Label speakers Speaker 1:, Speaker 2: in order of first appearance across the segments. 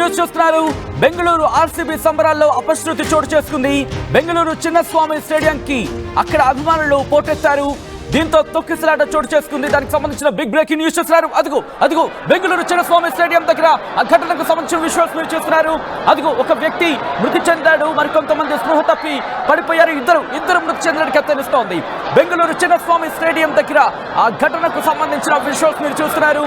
Speaker 1: News చూస్తున్నారు. Bengaluru RCB సంబరాల్లో అపశృతి చోటు చేసుకుంది. బెంగళూరు చిన్నస్వామి స్టేడియంకి అక్కడ అభిమానులు పోటెత్తారు. దీంతో తొక్కిసలాట చోటు చేసుకుంది. దానికి సంబంధించిన బిగ్ బ్రేకింగ్ న్యూస్ చూస్తున్నారు. అదిగో బెంగళూరు చిన్నస్వామి స్టేడియం దగ్గర ఆ ఘటనకు సంబంధించిన విజువల్స్ మీరు చూస్తున్నారు. అదిగో ఒక వ్యక్తి మృతి చెందాడు, మరికొంతమంది స్పృహ తప్పి పడిపోయారు. ఇద్దరు మృతి చెందినట్టు తెలుస్తోంది. బెంగళూరు చిన్నస్వామి స్టేడియం దగ్గర ఆ ఘటనకు సంబంధించిన విజువల్స్ మీరు చూస్తున్నారు.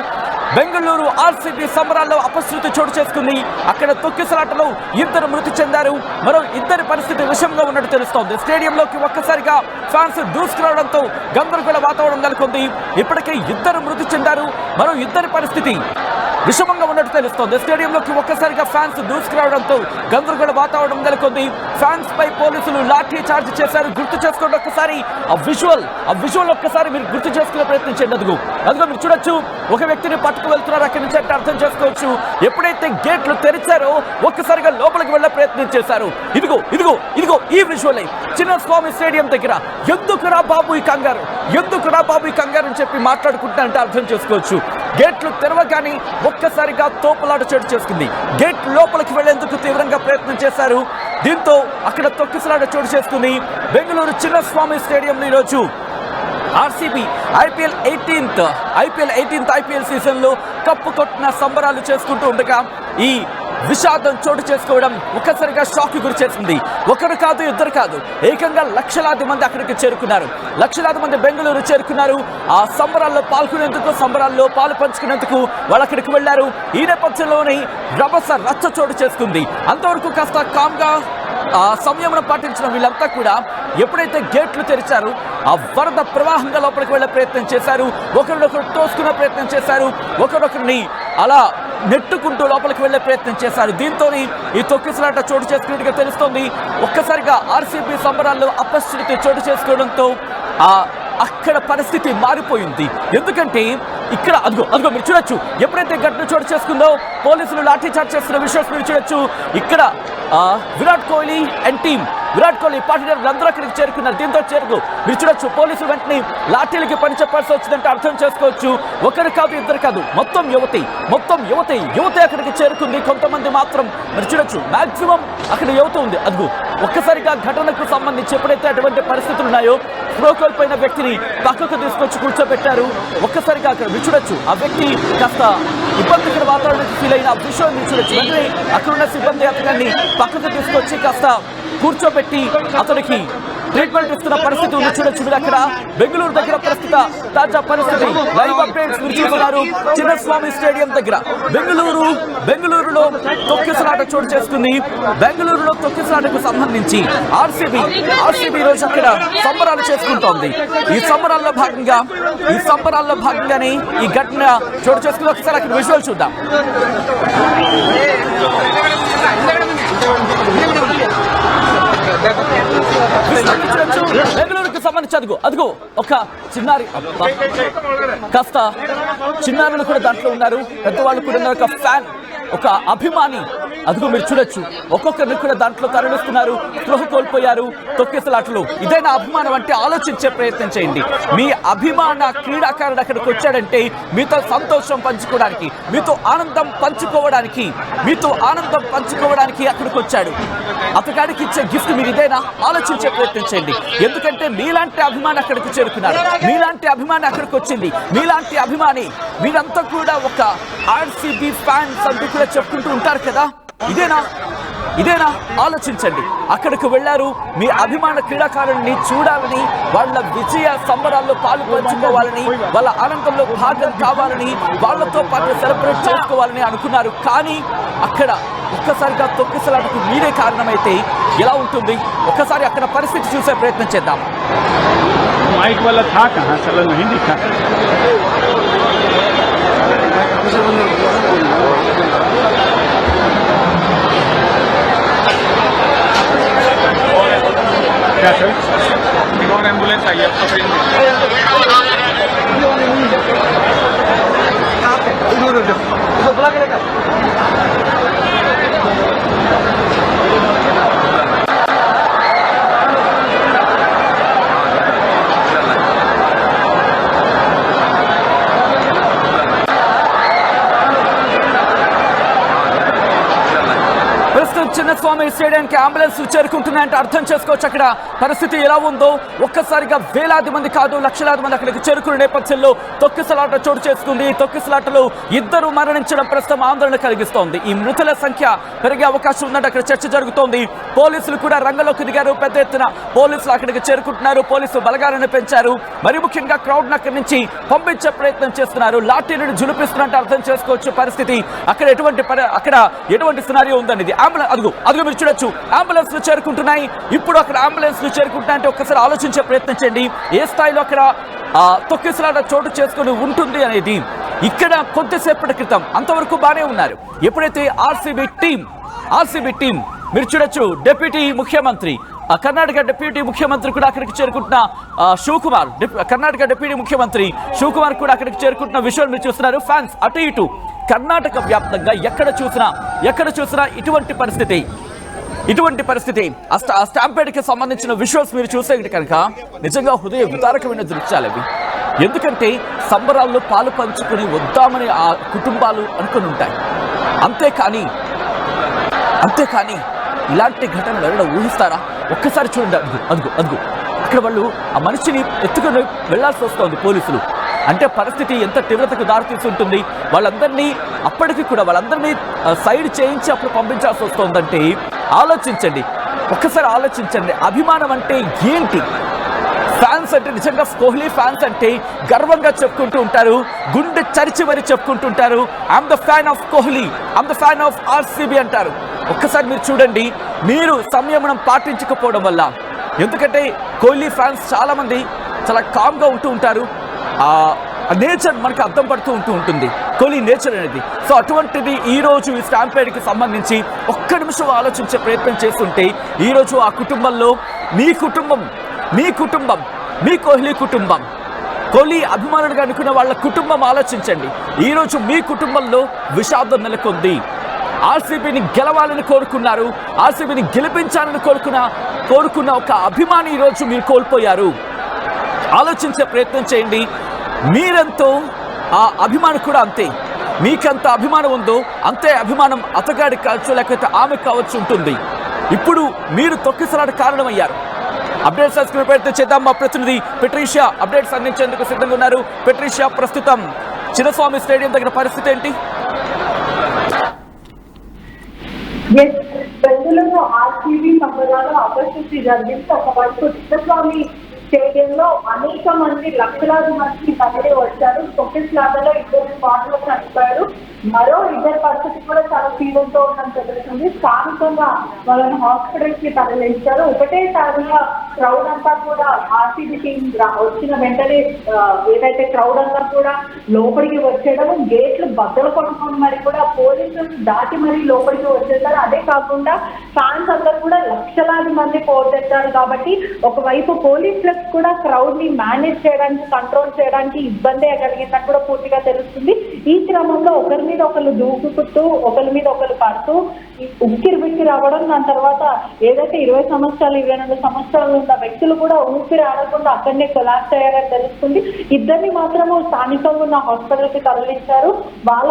Speaker 1: బెంగళూరు ఆర్సీబీ సంబరాల్లో అపశృతి చోటు చేసుకుంది. అక్కడ తొక్కిసలాటలో ఇద్దరు మృతి చెందారు. మరో ఇద్దరి పరిస్థితి విషమంగా ఉన్నట్టు తెలుస్తోంది. స్టేడియంలోకి ఒక్కసారిగా ఫ్యాన్స్ దూసుకురావడంతో గందరగోళ వాతావరణం నెలకొంది. ఇప్పటికే ఇద్దరు మృతి చెందారు, మరో ఇద్దరి పరిస్థితి విషమంగా ఉన్నట్టు తెలుస్తోంది. స్టేడియంలోకి ఒక్కసారిగా ఫ్యాన్స్ దూసుకురావడంతో గందరగోళ వాతావరణం నెలకొంది. ఫ్యాన్స్ పై పోలీసులు లాఠీ చార్జ్ చేశారు. గుర్తు చేసుకోండి ఒక్కసారి ఆ విజువల్ ఒక్కసారి మీరు గుర్తు చేసుకునే ప్రయత్నించండి. అదిగో మీరు చూడొచ్చు, ఒక వ్యక్తిని పట్టుకు వెళ్తున్నారు. అక్కడి నుంచి అంటే అర్థం చేసుకోవచ్చు. ఎప్పుడైతే గేట్లు తెరిచారో ఒక్కసారిగా లోపలికి వెళ్ళే ప్రయత్నం చేశారు. ఇదిగో ఈ విజువల్ చిన్నస్వామి స్టేడియం దగ్గర ఎందుకురా బాబు ఈ కంగారు అని చెప్పి మాట్లాడుకుంటారంటే అర్థం చేసుకోవచ్చు. గేట్లు తెరవగానే ఒక్కసారిగా తోపులాట చోటు చేసుకుంది. గేట్ లోపలికి వెళ్లేందుకు తీవ్రంగా ప్రయత్నం చేశారు. దీంతో అక్కడ తొక్కిసలాట చోటు చేసుకుంది. బెంగళూరు చిన్నస్వామి స్టేడియంలో ఈరోజు ఆర్సీబీ ఐపీఎల్ 18th సీజన్లో కప్పు కొట్టిన సంబరాలు చేసుకుంటూ ఉండగా ఈ విషాదం చోటు చేసుకోవడం ఒక్కసారిగా షాక్ గురి చేసింది. ఒకరు కాదు, ఇద్దరు కాదు, ఏకంగా లక్షలాది మంది అక్కడికి చేరుకున్నారు. లక్షలాది మంది బెంగళూరు చేరుకున్నారు. ఆ సంబరాల్లో పాల్గొనేందుకు, సంబరాల్లో పాలు పంచుకునేందుకు వాళ్ళు అక్కడికి వెళ్లారు. ఈ నేపథ్యంలోనే రచ్చ చోటు చేసుకుంది. అంతవరకు కాస్త కామ్గా సంయమనం పాటించిన వీళ్ళంతా కూడా ఎప్పుడైతే గేట్లు తెరిచారో ఆ వరద ప్రవాహంగా లోపలికి వెళ్లే ప్రయత్నం చేశారు. ఒకరినొకరు తోసుకునే ప్రయత్నం చేశారు. ఒకరినొకరిని అలా నెట్టుకుంటూ లోపలికి వెళ్లే ప్రయత్నం చేశారు. దీంతో ఈ తొక్కిసలాట చోటు చేసుకున్నట్టుగా తెలుస్తోంది. ఒక్కసారిగా ఆర్సీబీ సంబరాల్లో అపశృతి చోటు చేసుకోవడంతో అక్కడ పరిస్థితి మారిపోయింది. ఎందుకంటే ఇక్కడ అదిగో మీరు చూడొచ్చు, ఎప్పుడైతే ఘటన చోటు చేసుకుందో పోలీసులు లాఠీ చార్జ్ చేస్తున్న విషయం మీరు చూడొచ్చు. ఇక్కడ విరాట్ కోహ్లీ అండ్ టీమ్, విరాట్ కోహ్లీ పార్టీలు అందరూ అక్కడికి చేరుకున్నారు. దీంతో మీరు చూడొచ్చు, పోలీసులు వెంటనే లాఠీలకి పని చెప్పాల్సి వచ్చిందంటే అర్థం చేసుకోవచ్చు. ఒకరు కాదు, ఇద్దరు కాదు, మొత్తం యువత అక్కడికి చేరుకుంది. కొంతమంది మాత్రం మీరు చూడొచ్చు, మాక్సిమం అక్కడ యువత ఉంది. అదిగో ఒక్కసారిగా ఘటనకు సంబంధించి ఎప్పుడైతే అటువంటి పరిస్థితులు ఉన్నాయో స్పృహ కోల్పోయిన వ్యక్తిని పక్కకు తీసుకొచ్చి కూర్చోబెట్టారు. ఒక్కసారిగా అక్కడ మీరు చూడొచ్చు, ఆ వ్యక్తి కాస్త ఇబ్బందికర వాతావరణానికి ఫీల్ అయిన విషయం మీరు చూడొచ్చు. వెంటనే అక్కడున్న సిబ్బంది అతన్ని పక్కకు తీసుకొచ్చి కాస్త కూర్చోబెట్టి అతనికి ట్రీట్మెంట్ ఇస్తున్న పరిస్థితి ఉంది. చూడొచ్చు మీరు అక్కడ బెంగళూరు దగ్గర ప్రస్తుత తాజా పరిస్థితి లైవ్ అప్డేట్స్ మీరు చూస్తున్నారు. చిన్నస్వామి స్టేడియం దగ్గర బెంగళూరులో తొక్కిసలాట చోటు చేసుకుంది. బెంగళూరులో తొక్కిసలాటకు సంబంధించి ఆర్సీబీ రోజు అక్కడ సంబరాలు చేసుకుంటోంది. ఈ సంబరాల్లో భాగంగానే ఈ ఘటన చోటు చేసుకుని ఒకసారి అక్కడ విజువల్ చూద్దాం. బెంగళూరుకి సంబంధించి అదిగో ఒక చిన్నారి, కాస్త చిన్నారులు కూడా దాంట్లో ఉన్నారు, పెద్దవాళ్ళు కూడా ఉన్నారు. ఒక ఫ్యాన్, ఒక అభిమాని, అదిగో మీరు చూడొచ్చు, ఒక్కొక్కరిని కూడా దాంట్లో తరలిస్తున్నారు. స్పృహ కోల్పోయారు తొక్కిసలాటలు. ఇదైనా అభిమానం అంటే ఆలోచించే ప్రయత్నం చేయండి. మీ అభిమాన క్రీడాకారుడు అక్కడికి వచ్చాడంటే మీతో సంతోషం పంచుకోవడానికి, మీతో ఆనందం పంచుకోవడానికి అక్కడికి వచ్చాడు. అతగాడికి ఇచ్చే గిఫ్ట్ మీరు ఇదేనా? ఆలోచించే ప్రయత్నం చేయండి. ఎందుకంటే మీలాంటి అభిమాని అక్కడికి చేరుకున్నారు, మీలాంటి అభిమాని అక్కడికి వచ్చింది, మీలాంటి అభిమాని మీరంతా కూడా ఒక ఆర్సీబీ ఫ్యాన్స్ అంటూ కూడా చెప్పుకుంటూ ఉంటారు కదా. ఇదేనా? ఆలోచించండి. అక్కడికి వెళ్లారు, మీ అభిమాన క్రీడాకారుల్ని చూడాలని, వాళ్ళ విజయ సంబరాల్లో పాలు పంచుకోవాలని, వాళ్ళ ఆనందంలో భాగం కావాలని, వాళ్ళతో పాటు సెలబ్రేట్ చేసుకోవాలని అనుకున్నారు. కానీ అక్కడ ఒక్కసారిగా తొక్కిసలాటకు మీరే కారణమైతే ఎలా ఉంటుంది? ఒక్కసారి అక్కడ పరిస్థితి చూసే ప్రయత్నం చేద్దాం.
Speaker 2: మైక్ వల్ల क्या सर? और एम्बुलेंस आई है आपका फ्रेंड में।
Speaker 1: చిన్నస్వామి స్టేడియానికి అంబులెన్స్ చేరుకుంటున్నాయంటే అర్థం చేసుకోవచ్చు అక్కడ పరిస్థితి ఎలా ఉందో. ఒక్కసారిగా వేలాది మంది కాదు లక్షలాది మంది అక్కడికి చేరుకునే నేపథ్యంలో తొక్కిసలాట చోటు చేసుకుంది. తొక్కిసలాటలో 2 మరణించడం ప్రస్తుతం ఆందోళన కలిగిస్తోంది. ఈ మృతుల సంఖ్య పెరిగే అవకాశం ఉందంటే అక్కడ చర్చ జరుగుతోంది. పోలీసులు కూడా రంగంలోకి దిగారు. పెద్ద ఎత్తున పోలీసులు అక్కడికి చేరుకుంటున్నారు. పోలీసు బలగాలను పెంచారు. మరి ముఖ్యంగా క్రౌడ్ అక్కడి నుంచి పంపించే ప్రయత్నం చేస్తున్నారు. లాఠీలను జులిపిస్తున్నట్టు అర్థం చేసుకోవచ్చు పరిస్థితి. అక్కడ ఎటువంటి సినారియో ఉందనేది. అదుగు మీరు చూడొచ్చు అంబులెన్స్లు చేరుకుంటున్నాయి. ఇప్పుడు అక్కడ అంబులెన్స్లు చేరుకుంటున్నాయంటే ఒక్కసారి ఆలోచించే ప్రయత్నం చేయండి ఏ స్థాయిలో అక్కడ తొక్కిసలాట చోటు చేసుకుని ఉంటుంది అనేది. ఇక్కడ కొద్దిసేపటి క్రితం అంతవరకు బాగానే ఉన్నారు. ఎప్పుడైతే ఆర్సీబీ టీం మీరు చూడొచ్చు డిప్యూటీ ముఖ్యమంత్రి కర్ణాటక డిప్యూటీ ముఖ్యమంత్రి కూడా అక్కడికి చేరుకుంటున్న శివకుమార్ కర్ణాటక డిప్యూటీ ముఖ్యమంత్రి శివకుమార్ కూడా అక్కడికి చేరుకుంటున్న విషయాలు మీరు చూస్తున్నారు. ఫ్యాన్స్ అటు ఇటు కర్ణాటక వ్యాప్తంగా ఎక్కడ చూసినా ఇటువంటి పరిస్థితి స్టాంపేడ్కి సంబంధించిన విజువల్స్ మీరు చూసే కనుక నిజంగా హృదయ విదారకమైన దృశ్యాలు అవి. ఎందుకంటే సంబరాల్లో పాలు పంచుకొని వద్దామని ఆ కుటుంబాలు అనుకుని ఉంటాయి. అంతేకాని ఇలాంటి ఘటనలు ఎవరైనా ఊహిస్తారా? ఒక్కసారి చూడండి. అదుగు అక్కడ వాళ్ళు ఆ మనిషిని ఎత్తుకుని వెళ్లాల్సి వస్తుంది పోలీసులు. అంటే పరిస్థితి ఎంత తీవ్రతకు దారితీసి ఉంటుంది. వాళ్ళందరినీ సైడ్ చేయించి అప్పుడు పంపించాల్సి వస్తుందంటే ఒక్కసారి ఆలోచించండి. అభిమానం అంటే ఏంటి? ఫ్యాన్స్ అంటే నిజంగా కోహ్లీ ఫ్యాన్స్ అంటే గర్వంగా చెప్పుకుంటూ ఉంటారు. గుండె చరిచి మరి చెప్పుకుంటుంటారు. I'm the fan of Kohli, I'm the fan of RCB అంటారు. ఒక్కసారి మీరు చూడండి. మీరు సంయమనం పాటించకపోవడం వల్ల, ఎందుకంటే కోహ్లీ ఫ్యాన్స్ చాలామంది చాలా కామ్గా ఉంటూ ఉంటారు. నేచర్ మనకు అర్థం పడుతూ ఉంటుంది కోహ్లీ నేచర్ అనేది. సో అటువంటిది ఈరోజు ఈ స్టాంపేడ్కి సంబంధించి ఒక్క నిమిషం ఆలోచించే ప్రయత్నం చేస్తుంటే ఈరోజు ఆ కుటుంబంలో మీ కోహ్లీ కుటుంబం, కోహ్లీ అభిమానులుగా అనుకున్న వాళ్ళ కుటుంబం ఆలోచించండి. ఈరోజు మీ కుటుంబంలో విషాదం నెలకొంది. ఆర్సీబీని గెలవాలని కోరుకున్నారు, ఆర్సీబీని గెలిపించాలని కోరుకున్న ఒక అభిమాని ఈరోజు మీరు కోల్పోయారు. ఆలోచించే ప్రయత్నం చేయండి. మీరెంతో ఆ అభిమానం కూడా అంతే. మీకెంత అభిమానం ఉందో అంతే అభిమానం అతగాడికి కావచ్చు, లేకపోతే ఆమె కావచ్చు ఉంటుంది. ఇప్పుడు మీరు తొక్కిసలాట కారణమయ్యారు. అప్డేట్స్ సబ్స్క్రైబ్ ప్రయత్నం చేద్దాం. మా ప్రతినిధి పెట్రీషియా అప్డేట్స్ అందించేందుకు సిద్ధంగా ఉన్నారు. పెట్రీషియా, ప్రస్తుతం చిన్నస్వామి స్టేడియం దగ్గర పరిస్థితి ఏంటి?
Speaker 3: బెంగళూరు ఆర్సీబీ సంబరాలు అపశృతి జరిగింది. ఒకవైపు చిన్నస్వామి స్టేడియంలో అనేక మంది లక్షలాది మంది తరలి వచ్చారు. తొక్కిసలాటలో 2 స్పాట్లో చనిపోయారు. మరో 2 పరిస్థితి కూడా చాలా తీవ్రంతో ఉండడం తెలుస్తుంది. స్థానికంగా వాళ్ళని హాస్పిటల్స్ కి తరలించారు. ఒకటేసారిగా క్రౌడ్ అంతా కూడా ఆర్సీబీ టీం వచ్చిన వెంటనే ఏదైతే క్రౌడ్ అంతా కూడా లోపలికి వచ్చేయడం, గేట్లు బద్దలు కొట్టుకొని మరి కూడా పోలీసులు దాటి మరీ లోపలికి వచ్చేసారు. అదే కాకుండా ఫ్యాన్స్ అందరూ కూడా లక్షలాది మంది పోటెత్తారు. కాబట్టి ఒకవైపు పోలీసులకు కూడా క్రౌడ్ ని మేనేజ్ చేయడానికి, కంట్రోల్ చేయడానికి ఇబ్బంది కలిగిందని కూడా పూర్తిగా తెలుస్తుంది. ఈ క్రమంలో ఒకరి మీద ఒకరు దూకుతూ, ఒకరి మీద ఒకరు పడుతూ ఉక్కిరి బిక్కిరి అవ్వడం, దాని తర్వాత ఏదైతే 20 సంవత్సరాలు 22 సంవత్సరాలు ఉన్న వ్యక్తులు కూడా ఊపిరి ఆడకుండా అక్కడనే కొలాప్స్ అయ్యారని తెలుస్తుంది. ఇద్దరిని మాత్రము స్థానికంగా ఉన్న హాస్పిటల్ కి తరలించారు. వాళ్ళ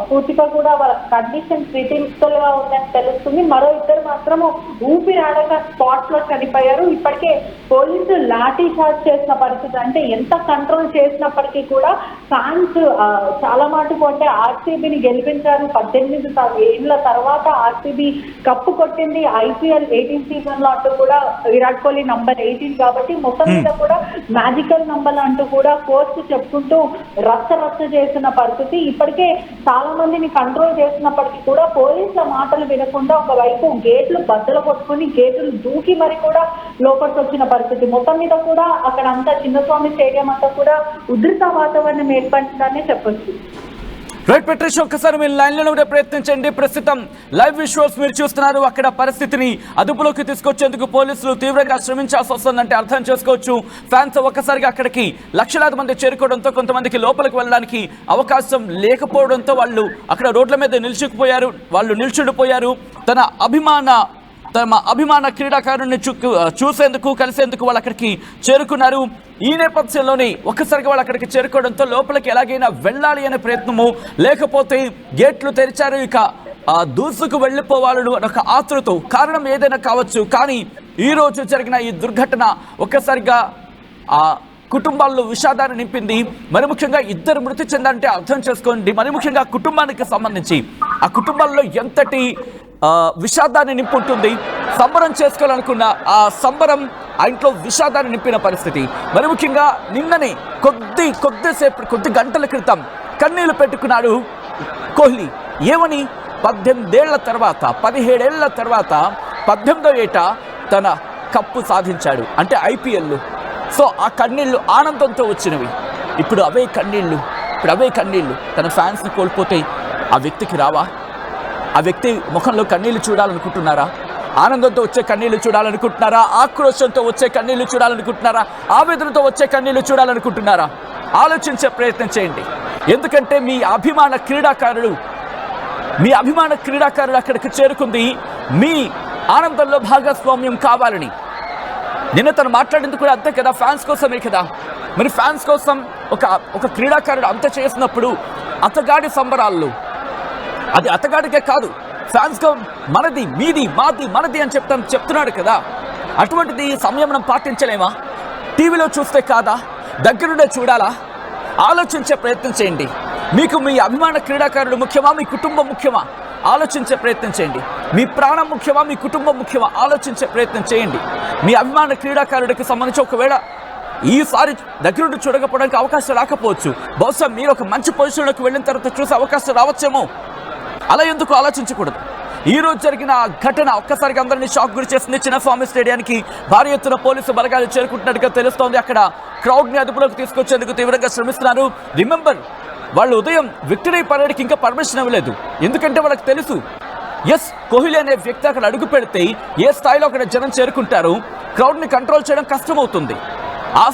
Speaker 3: పూర్తిగా కూడా వాళ్ళ కండిషన్ క్రిటికల్ గా ఉందని తెలుస్తుంది. మరో 2 మాత్రము ఊపిరి ఆడక స్పాట్ లో చనిపోయారు. ఇప్పటికే పోలీసులు లాఠీ చార్జ్ చేసిన పరిస్థితి, అంటే ఎంత కంట్రోల్ చేసినప్పటికీ కూడా ఫ్యాన్స్ చాలా మటుకు అంటే ఆర్సీబీని గెలిపించారు. 18 ఏళ్ల తర్వాత ఆర్సీబీ కప్పు కొట్టింది ఐపీఎల్ 18 సీజన్ లో అంటూ కూడా విరాట్ కోహ్లీ నంబర్ 18 కాబట్టి మొత్తం మీద కూడా మ్యాజికల్ నంబర్ అంటూ కూడా కోర్సు చెప్పుకుంటూ రచ్చ చేసిన పరిస్థితి. ఇప్పటికే చాలా మందిని కంట్రోల్ చేసినప్పటికీ కూడా పోలీసుల మాటలు వినకుండా ఒకవైపు గేట్లు బద్దలు కొట్టుకుని గేట్లు దూకి మరి కూడా లోపలికి వచ్చిన పరిస్థితి. మొత్తం మీద కూడా అక్కడ అంతా చిన్నస్వామి స్టేడియం అంతా కూడా ఉధృత వాతావరణం ఏర్పడిందని చెప్పొచ్చు.
Speaker 1: రైట్ పెట్రీషియా, ఒక్కసారి మీరు లైన్లో ఉండే ప్రయత్నించండి. ప్రస్తుతం లైవ్ విజువల్స్ మీరు చూస్తున్నారు. అక్కడ పరిస్థితిని అదుపులోకి తీసుకొచ్చేందుకు పోలీసులు తీవ్రంగా శ్రమించాల్సి వస్తుందంటే అర్థం చేసుకోవచ్చు. ఫ్యాన్స్ ఒక్కసారిగా అక్కడికి లక్షలాది మంది చేరుకోవడంతో కొంతమందికి లోపలికి వెళ్ళడానికి అవకాశం లేకపోవడంతో వాళ్ళు అక్కడ రోడ్ల మీద నిల్చుండిపోయారు. తమ అభిమాన క్రీడాకారుని చూసేందుకు, కలిసేందుకు వాళ్ళు అక్కడికి చేరుకున్నారు. ఈ నేపథ్యంలోనే ఒక్కసారిగా వాళ్ళు అక్కడికి చేరుకోవడంతో లోపలికి ఎలాగైనా వెళ్ళాలి అనే ప్రయత్నము, లేకపోతే గేట్లు తెరిచారు. ఇక దూసుకు వెళ్ళిపోవాలను ఒక ఆతృత, కారణం ఏదైనా కావచ్చు. కానీ ఈరోజు జరిగిన ఈ దుర్ఘటన ఒక్కసారిగా ఆ కుటుంబాల్లో విషాదాన్ని నింపింది. మరి ముఖ్యంగా ఇద్దరు మృతి చెందంటే అర్థం చేసుకోండి. మరి ముఖ్యంగా కుటుంబానికి సంబంధించి ఆ కుటుంబాల్లో ఎంతటి విషాదాన్ని నింపుంటుంది. సంబరం చేసుకోవాలనుకున్న ఆ సంబరం ఆ ఇంట్లో విషాదాన్ని నింపిన పరిస్థితి. మరి ముఖ్యంగా నిన్ననే కొద్ది గంటల క్రితం కన్నీళ్లు పెట్టుకున్నాడు కోహ్లీ. ఏమని? 18 ఏళ్ల తర్వాత 17 ఏళ్ల తర్వాత 18వ ఏట తన కప్పు సాధించాడు, అంటే ఐపీఎల్. సో ఆ కన్నీళ్లు ఆనందంతో వచ్చినవి. ఇప్పుడు అవే కన్నీళ్లు తన ఫ్యాన్స్ని కోల్పోతే ఆ వ్యక్తికి రావా? ఆ వ్యక్తి ముఖంలో కన్నీళ్లు చూడాలనుకుంటున్నారా? ఆనందంతో వచ్చే కన్నీళ్లు చూడాలనుకుంటున్నారా? ఆక్రోశంతో వచ్చే కన్నీళ్లు చూడాలనుకుంటున్నారా? ఆవేదనతో వచ్చే కన్నీళ్లు చూడాలనుకుంటున్నారా? ఆలోచించే ప్రయత్నం చేయండి. ఎందుకంటే మీ అభిమాన క్రీడాకారుడు అక్కడికి చేరుకుంది మీ ఆనందంలో భాగస్వామ్యం కావాలని. నిన్న తను మాట్లాడింది కూడా అంతే కదా, ఫ్యాన్స్ కోసమే కదా. మరి ఫ్యాన్స్ కోసం ఒక క్రీడాకారుడు అంత చేసినప్పుడు అతగాడి సంబరాల్లో, అది అతగాడికే కాదు, ఫ్యాన్స్గా మనది మీది మాది మనది అని చెప్తున్నాడు కదా. అటువంటిది సంయమనం పాటించలేమా? టీవీలో చూస్తే కాదా, దగ్గరుండే చూడాలా? ఆలోచించే ప్రయత్నం చేయండి. మీకు మీ అభిమాన క్రీడాకారుడు ముఖ్యమా, మీ కుటుంబం ముఖ్యమా? ఆలోచించే ప్రయత్నం చేయండి. మీ ప్రాణం ముఖ్యమా, మీ కుటుంబం ముఖ్యమా? ఆలోచించే ప్రయత్నం చేయండి. మీ అభిమాన క్రీడాకారుడికి సంబంధించి ఒకవేళ ఈసారి దగ్గరుండి చూడకపోవడానికి అవకాశం రాకపోవచ్చు. బహుశా మీరు ఒక మంచి పొజిషన్లోకి వెళ్ళిన తర్వాత చూసే అవకాశం రావచ్చేమో. అలా ఎందుకు ఆలోచించకూడదు? ఈ రోజు జరిగిన ఘటన ఒక్కసారిగా అందరినీ షాక్ గురి చేసింది. చిన్నస్వామి స్టేడియానికి భారీ ఎత్తున పోలీసు బలగాలు చేరుకుంటున్నట్టుగా తెలుస్తోంది. అక్కడ క్రౌడ్ని అదుపులోకి తీసుకొచ్చేందుకు తీవ్రంగా శ్రమిస్తున్నారు. రిమెంబర్, వాళ్ళు ఉదయం విక్టరీ పరేడ్కి ఇంకా పర్మిషన్ ఇవ్వలేదు. ఎందుకంటే వాళ్ళకి తెలుసు, కోహ్లీ అనే వ్యక్తి అక్కడ అడుగు పెడితే ఏ స్థాయిలో అక్కడ జనం చేరుకుంటారు, క్రౌడ్ని కంట్రోల్ చేయడం కష్టమవుతుంది. ఆ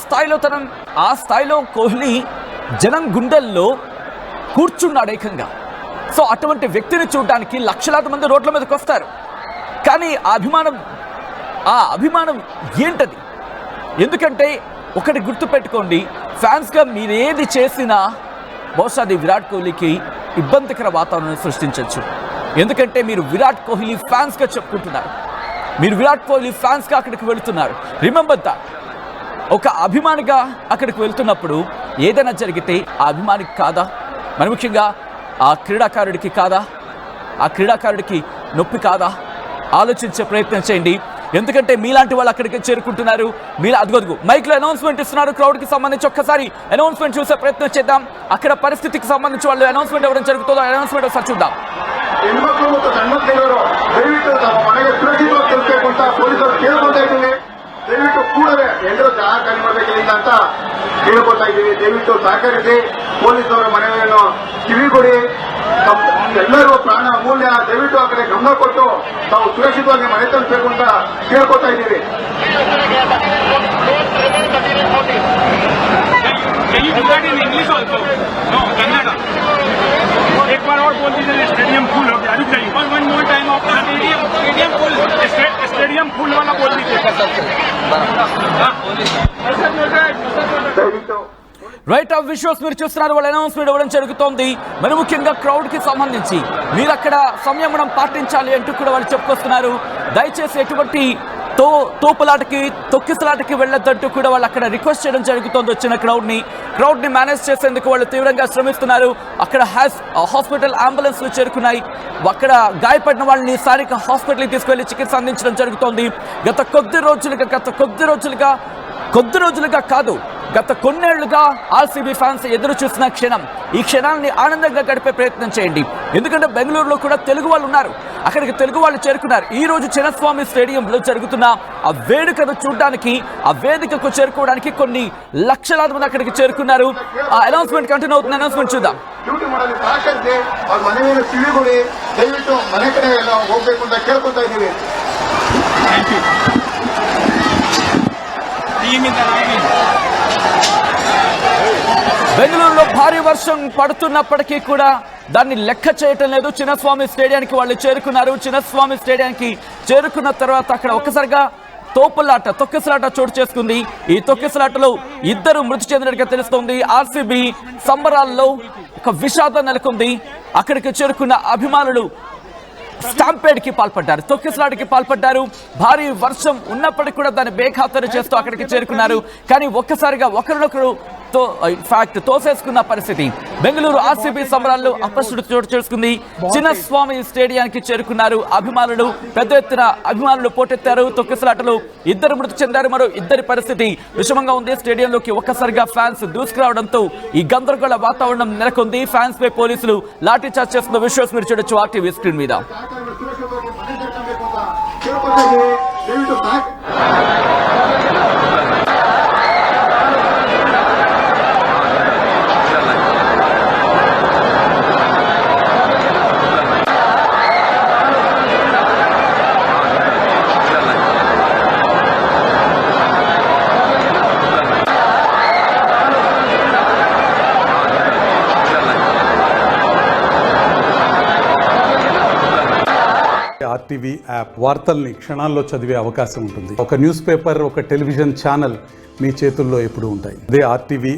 Speaker 1: స్థాయిలో కోహ్లీ జనం గుండెల్లో కూర్చున్నాడు ఏకంగా. సో అటువంటి వ్యక్తిని చూడడానికి లక్షలాది మంది రోడ్ల మీదకి వస్తారు. కానీ ఆ అభిమానం ఏంటది? ఎందుకంటే ఒకటి గుర్తుపెట్టుకోండి, ఫ్యాన్స్గా మీరేది చేసినా బహుశా అది విరాట్ కోహ్లీకి ఇబ్బందికర వాతావరణం సృష్టించవచ్చు. ఎందుకంటే మీరు విరాట్ కోహ్లీ ఫ్యాన్స్గా చెప్పుకుంటున్నారు, మీరు విరాట్ కోహ్లీ ఫ్యాన్స్గా అక్కడికి వెళుతున్నారు. Remember that. ఒక అభిమానిగా అక్కడికి వెళ్తున్నప్పుడు ఏదైనా జరిగితే ఆ అభిమానికి కాదా? మరి ముఖ్యంగా ఆ క్రీడాకారుడికి కాదా? ఆ క్రీడాకారుడికి నొప్పి కాదా? ఆలోచించే ప్రయత్నం చేయండి. ఎందుకంటే మీలాంటి వాళ్ళు అక్కడికి చేరుకుంటున్నారు. అదిగొదుగు మైక్లో అనౌన్స్మెంట్ ఇస్తున్నారు క్రౌడ్కి సంబంధించి. ఒక్కసారి అనౌన్స్మెంట్ చూసే ప్రయత్నం చేద్దాం. అక్కడ పరిస్థితికి సంబంధించి వాళ్ళు అనౌన్స్మెంట్ ఇవ్వడం జరుగుతుందో అనౌన్స్మెంట్ ఒకసారి చూద్దాం.
Speaker 4: ದಯವಿಟ್ಟು ಕೂಡಲೇ ಎಲ್ಲರೂ ಜಾಗ ಖಾಲಿ ಮಾಡಬೇಕಿಲ್ಲ ಅಂತ ಕೇಳ್ಕೊತಾ ಇದ್ದೀವಿ. ದಯವಿಟ್ಟು ಸಹಕರಿಸಿ, ಪೊಲೀಸರ ಮನವಿಯನ್ನು ಕಿವಿಗೊಡಿ. ಎಲ್ಲರೂ ಪ್ರಾಣ ಅಮೂಲ್ಯ, ದಯವಿಟ್ಟು ಆ ಕಡೆ ಗಮನ ಕೊಟ್ಟು ತಾವು ಸುರಕ್ಷಿತವಾಗಿ ಮನೆ ತಲುಪಬೇಕು ಅಂತ ಕೇಳ್ಕೊತಾ ಇದ್ದೀವಿ.
Speaker 2: एक बार और बोल दीजिए, स्टेडियम फुल हो गया, रुक जाइए। One more time of stadium full वाला बोल दीजिए।
Speaker 1: రైట్ ఆఫ్ విజువల్స్ మీరు చూస్తున్నారు. వాళ్ళు అనౌన్స్మెంట్ ఇవ్వడం జరుగుతోంది. మరి ముఖ్యంగా క్రౌడ్కి సంబంధించి మీరు అక్కడ సంయమనం పాటించాలి అంటూ కూడా వాళ్ళు చెప్పుకొస్తున్నారు. దయచేసి ఎటువంటి తోపులాటకి తొక్కిసలాటకి వెళ్ళొద్దంటూ కూడా వాళ్ళు అక్కడ రిక్వెస్ట్ చేయడం జరుగుతోంది. వచ్చిన క్రౌడ్ని మేనేజ్ చేసేందుకు వాళ్ళు తీవ్రంగా శ్రమిస్తున్నారు. అక్కడ హాస్పిటల్ అంబులెన్స్లు చేరుకున్నాయి. అక్కడ గాయపడిన వాళ్ళని స్థానిక హాస్పిటల్కి తీసుకెళ్లి చికిత్స అందించడం జరుగుతోంది. గత కొద్ది రోజులుగా కాదు, గత కొన్నేళ్లుగా ఆర్సీబీ ఫ్యాన్స్ ఎదురు చూసిన క్షణం. ఈ క్షణాన్ని ఆనందంగా గడిపే ప్రయత్నం చేయండి. ఎందుకంటే బెంగళూరులో కూడా తెలుగు వాళ్ళు ఉన్నారు. అక్కడికి తెలుగు వాళ్ళు చేరుకున్నారు. ఈ రోజు చిన్నస్వామి స్టేడియంలో జరుగుతున్న ఆ వేడుకను చూడడానికి, ఆ వేదికకు చేరుకోవడానికి కొన్ని లక్షలాది మంది అక్కడికి చేరుకున్నారు. ఆ అనౌన్స్మెంట్ కంటిన్యూ అవుతుంది. అనౌన్స్మెంట్ చూద్దాం.
Speaker 4: ಡ್ಯೂಟಿ ಮಾಡಲು ಸಹಕರಿಸಿ ಅವ್ರ ಮನೆಯನ್ನು ಕಿವಿಗೊಡಿ. ದಯವಿಟ್ಟು ಮನೆ ಕಡೆ ಎಲ್ಲ ಹೋಗ್ಬೇಕು ಅಂತ ಕೇಳ್ಕೊತಾ ಇದ್ದೀವಿ.
Speaker 1: బెంగళూరులో భారీ వర్షం పడుతున్నప్పటికీ కూడా దాన్ని లెక్క చేయటం లేదు. చిన్నస్వామి స్టేడియానికి వాళ్ళు చేరుకున్నారు. చిన్నస్వామి స్టేడియానికి చేరుకున్న తర్వాత అక్కడ ఒక్కసారిగా తొక్కిసలాట చోటు చేసుకుంది. ఈ తొక్కిసలాటలో ఇద్దరు మృతి చెందినట్టుగా తెలుస్తోంది. ఆర్సీబీ సంబరాల్లో ఒక విషాదం నెలకొంది. అక్కడికి చేరుకున్న అభిమానులు స్టాంపేడ్ కి పాల్పడ్డారు, తొక్కిసలాటకి పాల్పడ్డారు. భారీ వర్షం ఉన్నప్పటికీ కూడా దాన్ని బేఖాతరు చేస్తూ అక్కడికి చేరుకున్నారు. కానీ ఒక్కసారిగా ఒకరినొకరు తోసేసుకున్న పరిస్థితి. బెంగళూరు ఆర్సీబీ సంబరాల్లో అపశృతి చోటు చేసుకుంది. చిన్నస్వామి స్టేడియానికి చేరుకున్నారు అభిమానులు. పెద్ద ఎత్తున అభిమానులు పోటెత్తారు. తొక్కిసలాటలో 2 మృతి చెందారు. మరో 2 పరిస్థితి విషమంగా ఉంది. స్టేడియంలోకి ఒక్కసారిగా ఫ్యాన్స్ దూసుకురావడంతో ఈ గందరగోళ వాతావరణం నెలకొంది. ఫ్యాన్స్ పై పోలీసులు లాఠీ చార్జ్ చేస్తున్న విజువల్స్ మీరు చూడొచ్చు ఆర్టీవీ స్క్రీన్ మీద.
Speaker 5: ఆర్టీవీ యాప్ వార్తల్ని క్షణాల్లో చదివే అవకాశం ఉంటుంది. ఒక న్యూస్ పేపర్, ఒక టెలివిజన్ ఛానల్ మీ చేతుల్లో ఎప్పుడూ ఉంటాయి. అదే ఆర్టీవీ